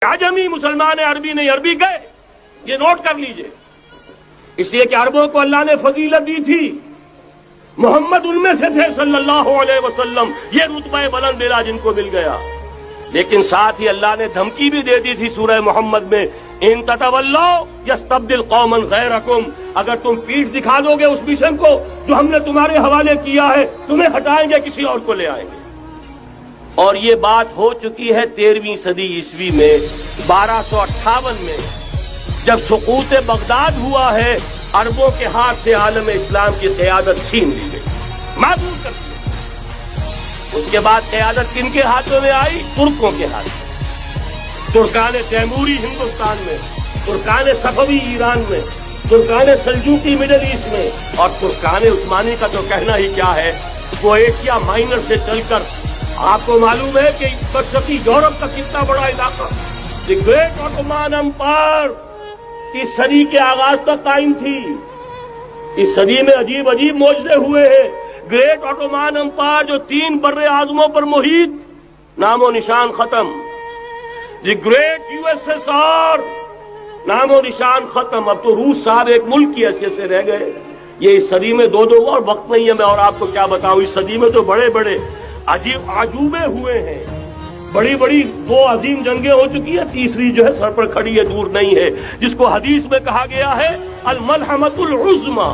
आजमी मुसलमान अरबी नहीं, अरबी गए, ये नोट कर लीजिए। इसलिए कि अरबों को अल्लाह ने फजीलत दी थी, मोहम्मद उनमें से थे सल्लल्लाहु अलैहि वसल्लम, ये रुतबा बुलंद मिला जिनको मिल गया। लेकिन साथ ही अल्लाह ने धमकी भी दे दी थी सूरह मोहम्मद में, इन ततवल्लो यस्तब्दिल कौमन गैरकुम, अगर तुम पीठ दिखा दोगे उस मिशन को जो हमने तुम्हारे हवाले किया है, तुम्हें हटाएंगे, किसी और को ले आएंगे। और ये बात हो चुकी है 13वीं सदी ईस्वी में, 1258 में जब सुकूत बगदाद हुआ है, अरबों के हाथ से आलम इस्लाम की क़यादत छीन ली गई, माजूर कर दी। उसके बाद क़यादत किनके हाथों में आई? तुर्कों के हाथ में। तुर्कान तैमूरी हिंदुस्तान में, तुर्कान सफवी ईरान में, तुर्कान सल्जूकी मिडिल ईस्ट में, और तुर्कान उस्मानी का तो कहना ही क्या है, वो एशिया माइनर से चलकर, आपको मालूम है कि मशरकी यूरोप का कितना बड़ा इलाका, द ग्रेट ऑटोमान एम्पायर इस सदी के आगाज तक कायम थी। इस सदी में अजीब अजीब मौजज़े हुए हैं। ग्रेट ऑटोमान एम्पायर जो 3 बर्रे आज़मों पर मुहित, नामो निशान खत्म। द ग्रेट यूएसएसआर, नामो निशान खत्म। अब तो रूस साहब एक मुल्क की हैसियत से रह गए। ये इस सदी में दो और वक्त नहीं है, मैं और आपको क्या बताऊं। इस सदी में तो बड़े बड़े अजीब आजूबे हुए हैं, बड़ी बड़ी 2 अजीम जंगें हो चुकी है, तीसरी जो है सर पर खड़ी है, दूर नहीं है, जिसको हदीस में कहा गया है अल मलहमतुल उज़्मा,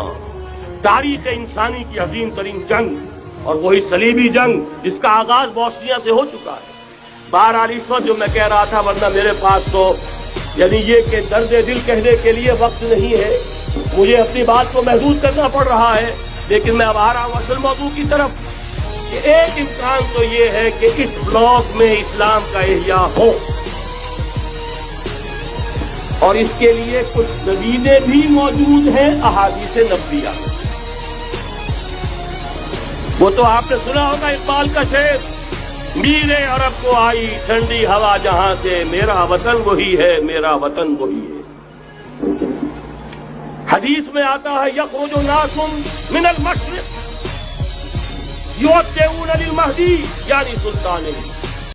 तारीख इंसानी की अजीम तरीन जंग, और वही सलीबी जंग जिसका आगाज बोस्निया से हो चुका है। बहरहाल इस वक्त जो मैं कह रहा था, वरना मेरे पास तो यानी ये कि दर्द दिल कहने के लिए वक्त नहीं है, मुझे अपनी बात को महदूद करना पड़ रहा है। लेकिन मैं अब आ रहा हूं असल मौजू की तरफ कि एक इम्कान तो ये है कि इस ब्लॉक में इस्लाम का इह्या हो, और इसके लिए कुछ दलीलें भी मौजूद हैं अहादीस नबविया। वो तो आपने सुना होगा इकबाल का शेर, मीरे अरब को आई ठंडी हवा जहां से, मेरा वतन वही है, मेरा वतन वही है। हदीस में आता है यखरुजु नासुम मिनल मशरिक युअत्तिऊन लिल महदी यानी सुल्तान।